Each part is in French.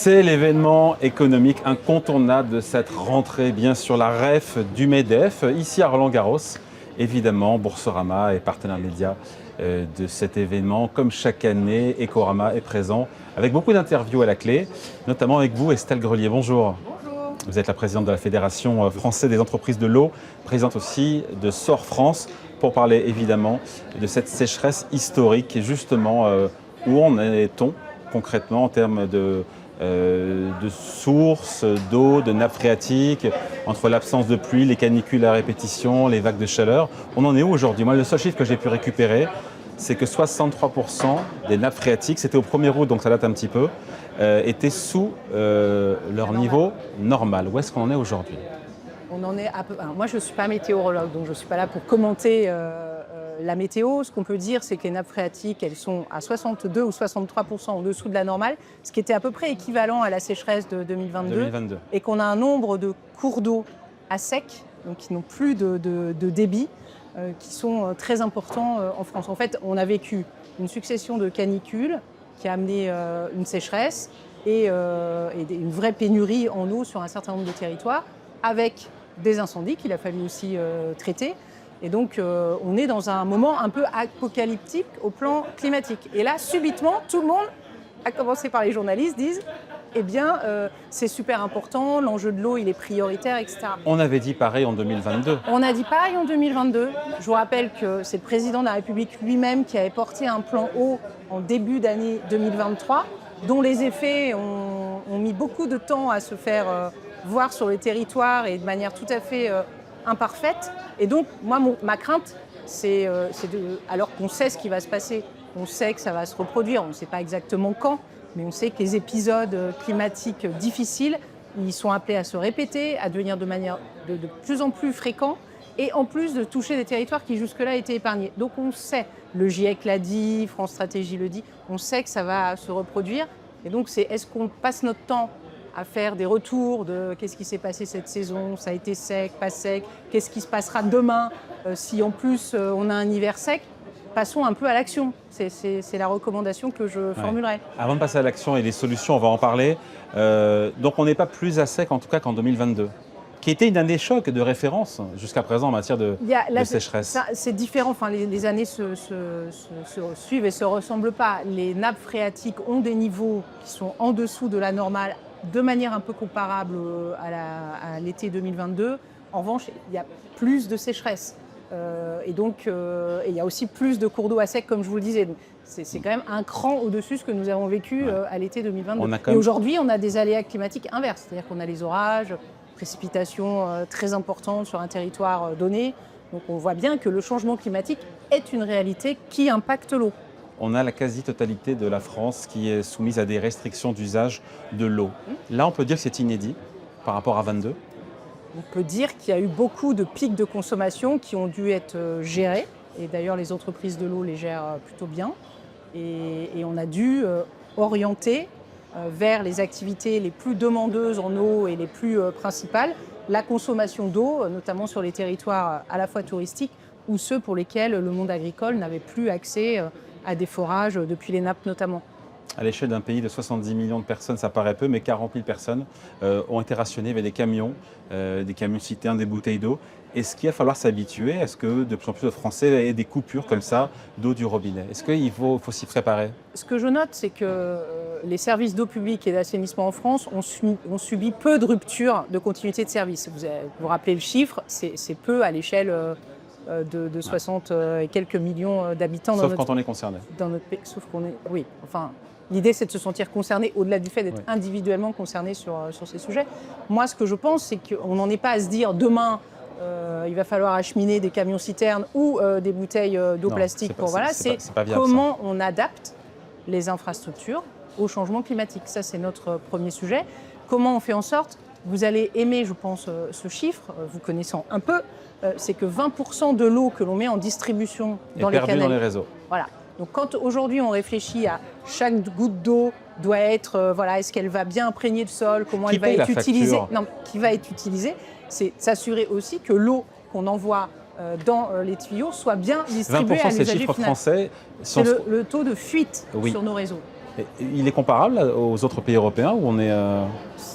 C'est l'événement économique incontournable de cette rentrée, bien sûr, la REF du MEDEF, ici à Roland-Garros. Évidemment, Boursorama est partenaire média de cet événement. Comme chaque année, Ecorama est présent avec beaucoup d'interviews à la clé, notamment avec vous, Estelle Grelier. Bonjour. Bonjour. Vous êtes la présidente de la Fédération française des entreprises de l'eau, présidente aussi de SOR France, pour parler évidemment de cette sécheresse historique et justement où en est-on concrètement en termes de sources d'eau, de nappes phréatiques, entre l'absence de pluie, les canicules à répétition, les vagues de chaleur. On en est où aujourd'hui? Moi, le seul chiffre que j'ai pu récupérer, c'est que 63% des nappes phréatiques, c'était au 1er août, donc ça date un petit peu, étaient sous leur niveau normal. Où est-ce qu'on en est aujourd'hui? On en est à peu... Alors, moi, je ne suis pas météorologue, donc je ne suis pas là pour commenter la météo. Ce qu'on peut dire, c'est que les nappes phréatiques, elles sont à 62 ou 63% en dessous de la normale, ce qui était à peu près équivalent à la sécheresse de 2022. Et qu'on a un nombre de cours d'eau à sec, donc qui n'ont plus de débit, qui sont très importants en France. En fait, on a vécu une succession de canicules qui a amené une sécheresse et une vraie pénurie en eau sur un certain nombre de territoires, avec des incendies qu'il a fallu aussi traiter. Et donc, on est dans un moment un peu apocalyptique au plan climatique. Et là, subitement, tout le monde, à commencer par les journalistes, disent « Eh bien, c'est super important, l'enjeu de l'eau, il est prioritaire, etc. » On avait dit pareil en 2022. On a dit pareil en 2022. Je vous rappelle que c'est le président de la République lui-même qui avait porté un plan eau en début d'année 2023, dont les effets ont mis beaucoup de temps à se faire voir sur les territoires et de manière tout à fait imparfaite. Et donc, moi, ma crainte, c'est alors qu'on sait ce qui va se passer, on sait que ça va se reproduire, on ne sait pas exactement quand, mais on sait que les épisodes climatiques difficiles, ils sont appelés à se répéter, à devenir de plus en plus fréquents, et en plus de toucher des territoires qui jusque-là étaient épargnés. Donc on sait, le GIEC l'a dit, France Stratégie le dit, on sait que ça va se reproduire. Et donc c'est est-ce qu'on passe notre temps à faire des retours de qu'est-ce qui s'est passé cette saison, ça a été sec, pas sec, qu'est-ce qui se passera demain si en plus on a un hiver sec. Passons un peu à l'action, c'est la recommandation que je formulerai. Avant de passer à l'action et les solutions, on va en parler. Donc on n'est pas plus à sec en tout cas qu'en 2022, qui était une année choc de référence jusqu'à présent en matière de sécheresse. C'est différent, enfin, les années se suivent et ne se ressemblent pas. Les nappes phréatiques ont des niveaux qui sont en dessous de la normale, de manière un peu comparable à l'été 2022. En revanche, il y a plus de sécheresse. Et donc, il y a aussi plus de cours d'eau à sec, comme je vous le disais. C'est quand même un cran au-dessus de ce que nous avons vécu à l'été 2022. Et aujourd'hui, on a des aléas climatiques inverses. C'est-à-dire qu'on a les orages, précipitations très importantes sur un territoire donné. Donc on voit bien que le changement climatique est une réalité qui impacte l'eau. On a la quasi-totalité de la France qui est soumise à des restrictions d'usage de l'eau. Là, on peut dire que c'est inédit par rapport à 22. On peut dire qu'il y a eu beaucoup de pics de consommation qui ont dû être gérés. Et d'ailleurs, les entreprises de l'eau les gèrent plutôt bien. Et on a dû orienter vers les activités les plus demandeuses en eau et les plus principales la consommation d'eau, notamment sur les territoires à la fois touristiques ou ceux pour lesquels le monde agricole n'avait plus accès à des forages depuis les nappes notamment. À l'échelle d'un pays de 70 millions de personnes, ça paraît peu, mais 40 000 personnes ont été rationnées avec des camions citernes, des bouteilles d'eau. Est-ce qu'il va falloir s'habituer? Est-ce que de plus en plus de Français aient des coupures comme ça d'eau du robinet? Est-ce qu'il faut s'y préparer? Ce que je note, c'est que les services d'eau publique et d'assainissement en France ont subi peu de ruptures de continuité de service. Vous vous rappelez le chiffre, c'est peu à l'échelle de 60 et quelques millions d'habitants. Sauf quand on est concerné. Dans notre pays, sauf qu'on est, oui, enfin... L'idée, c'est de se sentir concerné, au-delà du fait d'être individuellement concerné sur ces sujets. Moi, ce que je pense, c'est qu'on n'en est pas à se dire demain, il va falloir acheminer des camions-citernes ou des bouteilles d'eau plastique. C'est comment on adapte les infrastructures au changement climatique. Ça, c'est notre premier sujet. Comment on fait en sorte, vous allez aimer, je pense, ce chiffre, vous connaissant un peu, c'est que 20% de l'eau que l'on met en distribution dans les canaux, dans les réseaux. Voilà. Donc quand aujourd'hui on réfléchit à chaque goutte d'eau doit être, est-ce qu'elle va bien imprégner le sol, comment elle va être utilisée, qui va être utilisée, c'est s'assurer aussi que l'eau qu'on envoie dans les tuyaux soit bien distribuée à l'usager final. Français c'est le taux de fuite sur nos réseaux. Il est comparable aux autres pays européens où on est...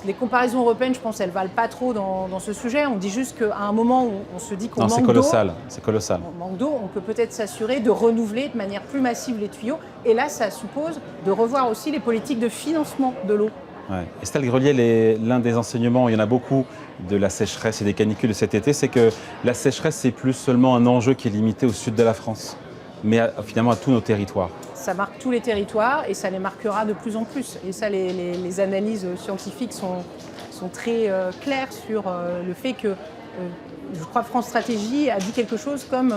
Les comparaisons européennes, je pense, elles ne valent pas trop dans ce sujet. On dit juste qu'à un moment où on se dit qu'on manque d'eau, c'est colossal, c'est colossal. On manque d'eau, on peut peut-être s'assurer de renouveler de manière plus massive les tuyaux. Et là, ça suppose de revoir aussi les politiques de financement de l'eau. Ouais. Estelle Grelier, l'un des enseignements, il y en a beaucoup, de la sécheresse et des canicules de cet été, c'est que la sécheresse, c'est plus seulement un enjeu qui est limité au sud de la France, mais finalement à tous nos territoires. Ça marque tous les territoires et ça les marquera de plus en plus. Et ça, les analyses scientifiques sont très claires sur le fait que, je crois, France Stratégie a dit quelque chose comme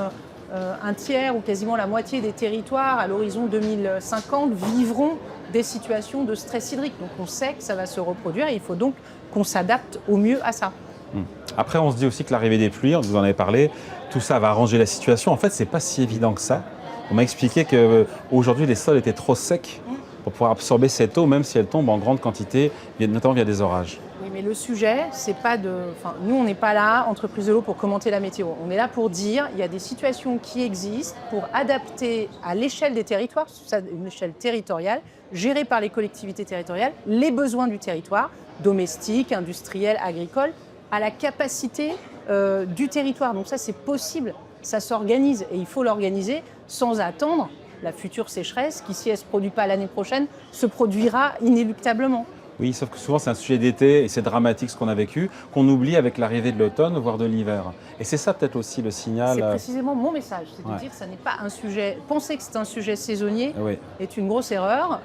un tiers ou quasiment la moitié des territoires à l'horizon 2050 vivront des situations de stress hydrique. Donc on sait que ça va se reproduire et il faut donc qu'on s'adapte au mieux à ça. Après, on se dit aussi que l'arrivée des pluies, vous en avez parlé, tout ça va arranger la situation. En fait, c'est pas si évident que ça. On m'a expliqué qu'aujourd'hui, les sols étaient trop secs pour pouvoir absorber cette eau, même si elle tombe en grande quantité, notamment via des orages. Oui, mais le sujet, c'est pas de... Enfin, nous, on n'est pas là, entreprise de l'eau, pour commenter la météo. On est là pour dire qu'il y a des situations qui existent pour adapter à l'échelle des territoires, une échelle territoriale, gérée par les collectivités territoriales, les besoins du territoire, domestiques, industriels, agricoles, à la capacité du territoire. Donc ça, c'est possible, ça s'organise et il faut l'organiser sans attendre la future sécheresse qui, si elle ne se produit pas l'année prochaine, se produira inéluctablement. Oui, sauf que souvent c'est un sujet d'été et c'est dramatique ce qu'on a vécu, qu'on oublie avec l'arrivée de l'automne, voire de l'hiver. Et c'est ça peut-être aussi le signal. C'est précisément mon message, c'est de dire que ça n'est pas un sujet... Penser que c'est un sujet saisonnier est une grosse erreur.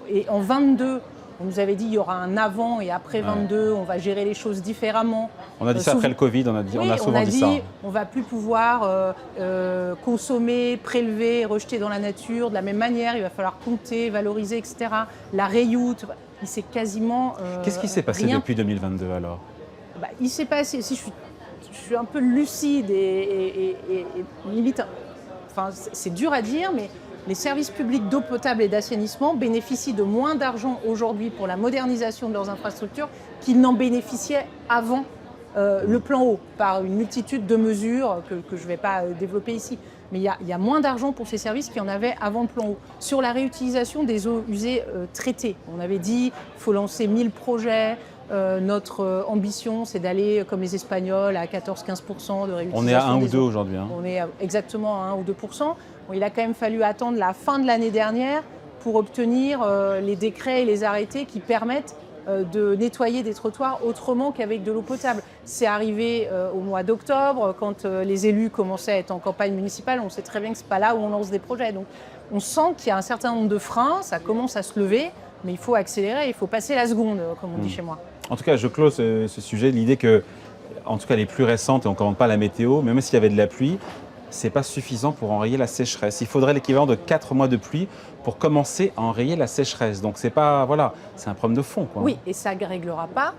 Et en 22, on nous avait dit qu'il y aura un avant et après 22, on va gérer les choses différemment. On a dit ça après le Covid, on a souvent dit ça. On ne va plus pouvoir consommer, prélever, rejeter dans la nature de la même manière. Il va falloir compter, valoriser, etc. La réute, il s'est quasiment Qu'est-ce qui s'est passé depuis 2022 alors? Il s'est passé, si je suis un peu lucide et limite, enfin, c'est dur à dire, mais les services publics d'eau potable et d'assainissement bénéficient de moins d'argent aujourd'hui pour la modernisation de leurs infrastructures qu'ils n'en bénéficiaient avant le plan eau, par une multitude de mesures que je ne vais pas développer ici. Mais il y a moins d'argent pour ces services qu'il y en avait avant le plan eau. Sur la réutilisation des eaux usées traitées, on avait dit qu'il faut lancer 1000 projets. Notre ambition, c'est d'aller, comme les Espagnols, à 14-15% de réutilisation. On est à 1 ou 2 aujourd'hui. On est exactement à 1 ou 2%. Bon, il a quand même fallu attendre la fin de l'année dernière pour obtenir les décrets et les arrêtés qui permettent de nettoyer des trottoirs autrement qu'avec de l'eau potable. C'est arrivé au mois d'octobre, quand les élus commençaient à être en campagne municipale. On sait très bien que ce n'est pas là où on lance des projets. Donc on sent qu'il y a un certain nombre de freins, ça commence à se lever, mais il faut accélérer, il faut passer la seconde, comme on dit chez moi. En tout cas, je close ce sujet, l'idée que, en tout cas les plus récentes, et on ne commente pas la météo, même s'il y avait de la pluie, ce n'est pas suffisant pour enrayer la sécheresse. Il faudrait l'équivalent de 4 mois de pluie pour commencer à enrayer la sécheresse. Donc c'est pas, voilà, c'est un problème de fond, quoi. Oui, et ça ne réglera pas.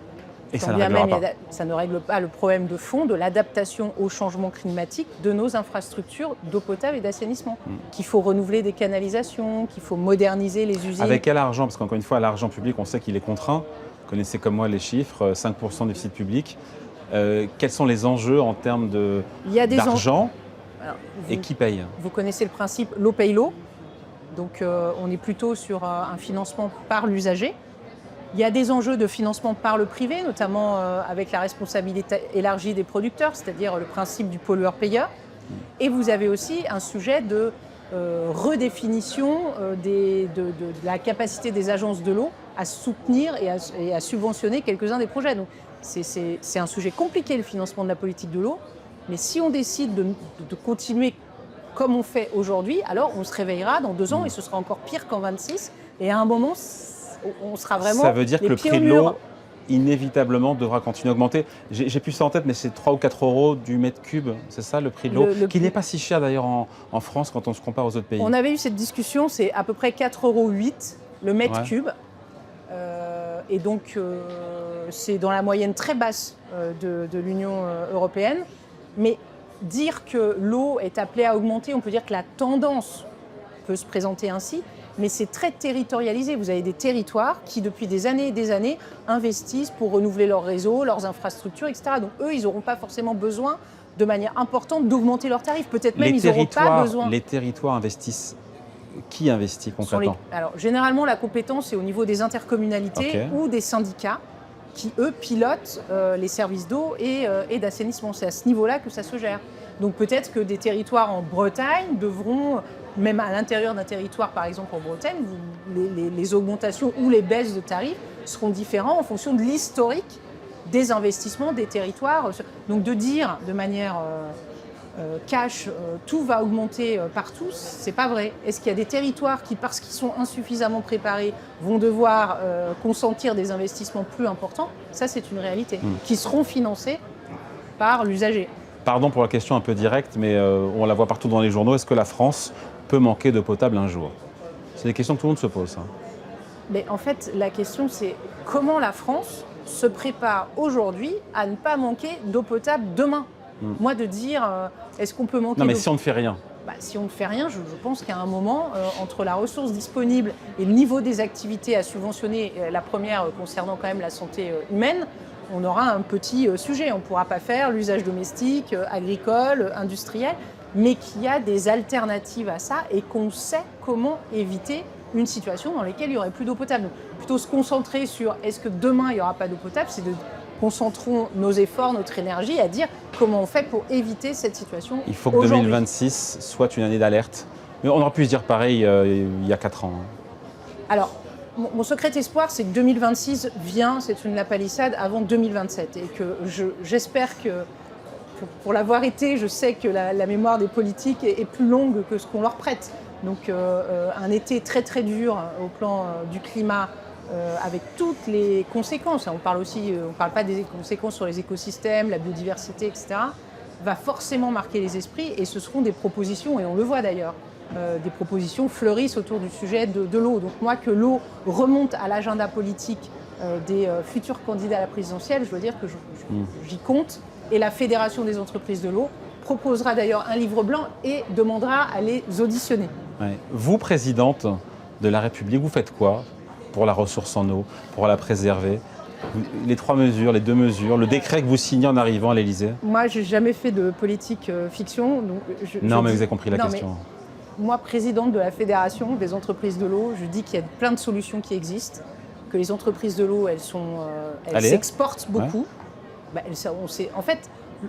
Et ça ne réglera pas. Ça ne règle pas le problème de fond de l'adaptation au changement climatique de nos infrastructures d'eau potable et d'assainissement. Qu'il faut renouveler des canalisations, qu'il faut moderniser les usines. Avec quel argent? Parce qu'encore une fois, l'argent public, on sait qu'il est contraint. Vous connaissez comme moi les chiffres, 5% de déficit public. Quels sont les enjeux en termes d'argent et qui paye? Vous connaissez le principe l'eau paye l'eau. Donc on est plutôt sur un financement par l'usager. Il y a des enjeux de financement par le privé, notamment avec la responsabilité élargie des producteurs, c'est-à-dire le principe du pollueur-payeur. Et vous avez aussi un sujet de redéfinition de la capacité des agences de l'eau à soutenir et à subventionner quelques-uns des projets. Donc c'est un sujet compliqué, le financement de la politique de l'eau. Mais si on décide de continuer comme on fait aujourd'hui, alors on se réveillera dans 2 ans et ce sera encore pire qu'en 26. Et à un moment, on sera vraiment... Ça veut dire que le prix de l'eau, inévitablement, devra continuer à augmenter. J'ai plus ça en tête, mais c'est 3 ou 4 euros du mètre cube, c'est ça le prix de l'eau, qui n'est pas si cher d'ailleurs en France quand on se compare aux autres pays. On avait eu cette discussion, c'est à peu près 4,8 euros le mètre cube. Et donc, c'est dans la moyenne très basse de l'Union européenne. Mais dire que l'eau est appelée à augmenter, on peut dire que la tendance peut se présenter ainsi, mais c'est très territorialisé. Vous avez des territoires qui, depuis des années et des années, investissent pour renouveler leur réseau, leurs infrastructures, etc. Donc eux, ils n'auront pas forcément besoin, de manière importante, d'augmenter leurs tarifs. Peut-être même ils n'auront pas besoin. Les territoires investissent qui investit concrètement? Alors, généralement, la compétence est au niveau des intercommunalités ou des syndicats qui, eux, pilotent les services d'eau et d'assainissement. C'est à ce niveau-là que ça se gère. Donc peut-être que des territoires en Bretagne devront, même à l'intérieur d'un territoire, par exemple en Bretagne, les augmentations ou les baisses de tarifs seront différents en fonction de l'historique des investissements des territoires. Donc de dire de manière cash, tout va augmenter partout, c'est pas vrai. Est-ce qu'il y a des territoires qui, parce qu'ils sont insuffisamment préparés, vont devoir consentir des investissements plus importants? Ça, c'est une réalité, qui seront financés par l'usager. Pardon pour la question un peu directe, mais on la voit partout dans les journaux. Est-ce que la France peut manquer d'eau potable un jour? C'est des questions que tout le monde se pose. Mais en fait, la question, c'est comment la France se prépare aujourd'hui à ne pas manquer d'eau potable demain. Moi, de dire, est-ce qu'on peut manquer Non, mais si on ne fait rien. Si on ne fait rien, je pense qu'à un moment, entre la ressource disponible et le niveau des activités à subventionner, la première concernant quand même la santé humaine, on aura un petit sujet. On ne pourra pas faire l'usage domestique, agricole, industriel, mais qu'il y a des alternatives à ça et qu'on sait comment éviter une situation dans laquelle il n'y aurait plus d'eau potable. Donc, plutôt se concentrer sur est-ce que demain il n'y aura pas d'eau potable, c'est de concentrons nos efforts, notre énergie à dire comment on fait pour éviter cette situation. Il faut que 2026 soit une année d'alerte. Mais on aurait pu se dire pareil il y a 4 ans. Alors, mon secret espoir, c'est que 2026 vient, c'est une lapalissade, avant 2027. Et que j'espère que, pour l'avoir été, je sais que la mémoire des politiques est plus longue que ce qu'on leur prête. Donc un été très très dur au plan du climat, avec toutes les conséquences, on parle pas des conséquences sur les écosystèmes, la biodiversité, etc., va forcément marquer les esprits et ce seront des propositions, et on le voit d'ailleurs, des propositions fleurissent autour du sujet de l'eau. Donc moi, que l'eau remonte à l'agenda politique des futurs candidats à la présidentielle, je dois dire que j'y compte, et la Fédération des entreprises de l'eau proposera d'ailleurs un livre blanc et demandera à les auditionner. Ouais. Vous, présidente de la République, vous faites quoi pour la ressource en eau, pour la préserver? Les 3 mesures, les 2 mesures, le décret que vous signez en arrivant à l'Élysée? Moi, je n'ai jamais fait de politique fiction. Donc mais vous avez compris la question. Moi, présidente de la Fédération des entreprises de l'eau, je dis qu'il y a plein de solutions qui existent, que les entreprises de l'eau, elles s'exportent beaucoup. Ouais. En fait,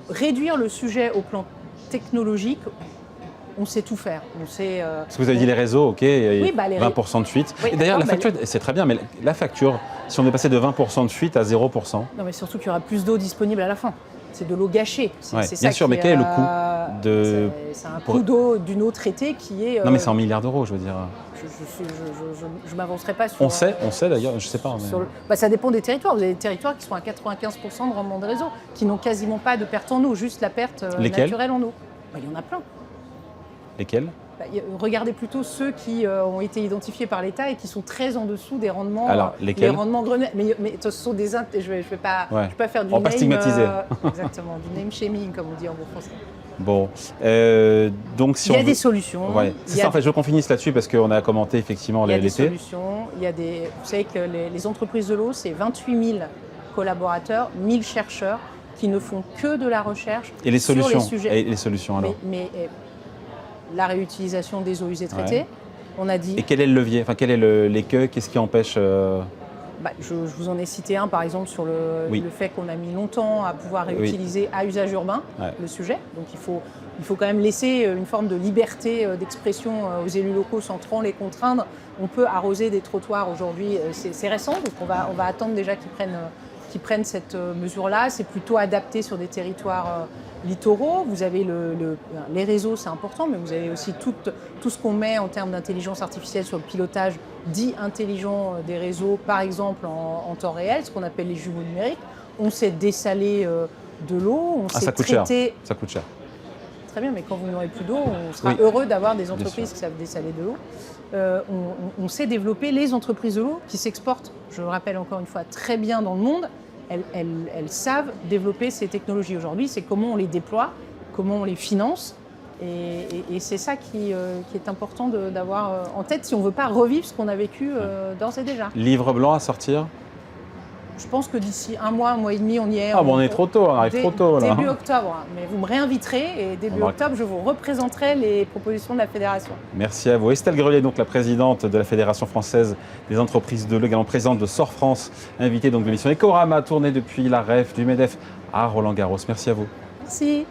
réduire le sujet au plan technologique, on sait tout faire. Parce que vous avez dit les réseaux, ok, oui, 20% de fuite. Oui, et d'ailleurs, la facture, c'est très bien, mais la facture, si on est passé de 20% de fuite à 0%. Non, mais surtout qu'il y aura plus d'eau disponible à la fin. C'est de l'eau gâchée. Bien sûr, mais quel est le coût de... C'est un coût d'eau d'une eau traitée qui est... Non, mais c'est en milliards d'euros, je veux dire. Je ne m'avancerai pas sur... On sait d'ailleurs, je ne sais pas. Mais... ça dépend des territoires. Vous avez des territoires qui sont à 95% de rendement de réseau, qui n'ont quasiment pas de perte en eau, juste la perte naturelle en eau. Il y en a plein. Lesquels? Regardez plutôt ceux qui ont été identifiés par l'État et qui sont très en dessous des rendements. Alors, lesquels? Les rendements Grenelle. Mais ce sont des... Je vais pas faire du name... pas stigmatiser. Exactement, du name shaming, comme on dit en bon français. Bon, donc si il y a des solutions. Ouais. C'est ça, en fait, je veux qu'on finisse là-dessus parce qu'on a commenté effectivement l'été. Il y a des solutions. Vous savez que les entreprises de l'eau, c'est 28 000 collaborateurs, 1000 chercheurs qui ne font que de la recherche et les solutions, sur les sujets. Et les solutions alors la réutilisation des eaux usées traitées, on a dit... Et quel est le levier? Enfin, quel est l'écueil? Qu'est-ce qui empêche je vous en ai cité un, par exemple, sur le fait qu'on a mis longtemps à pouvoir réutiliser à usage urbain le sujet. Donc il faut quand même laisser une forme de liberté d'expression aux élus locaux sans trop les contraindre. On peut arroser des trottoirs aujourd'hui, c'est récent, donc on va attendre déjà qu'ils prennent cette mesure-là. C'est plutôt adapté sur des territoires littoraux. Vous avez les réseaux, c'est important, mais vous avez aussi tout ce qu'on met en termes d'intelligence artificielle sur le pilotage dit intelligent des réseaux, par exemple en temps réel, ce qu'on appelle les jumeaux numériques. On sait dessaler de l'eau, on sait traiter... Ça coûte cher. Très bien, mais quand vous n'aurez plus d'eau, on sera heureux d'avoir des entreprises qui savent dessaler de l'eau. On sait développer les entreprises de l'eau qui s'exportent, je le rappelle encore une fois, très bien dans le monde. Elles savent développer ces technologies aujourd'hui. C'est comment on les déploie, comment on les finance. Et c'est ça qui est important d'avoir en tête si on ne veut pas revivre ce qu'on a vécu d'ores et déjà. Livre blanc à sortir? je pense que d'ici un mois et demi, on y est. Ah bon, on est trop tôt, on arrive trop tôt là. Début octobre, mais vous me réinviterez et début octobre, je vous représenterai les propositions de la Fédération. Merci à vous. Estelle Grelier, donc la présidente de la Fédération française des entreprises de l'eau, également présidente de SOR France, invitée donc de l'émission Ecorama, tournée depuis la REF du MEDEF à Roland-Garros. Merci à vous. Merci.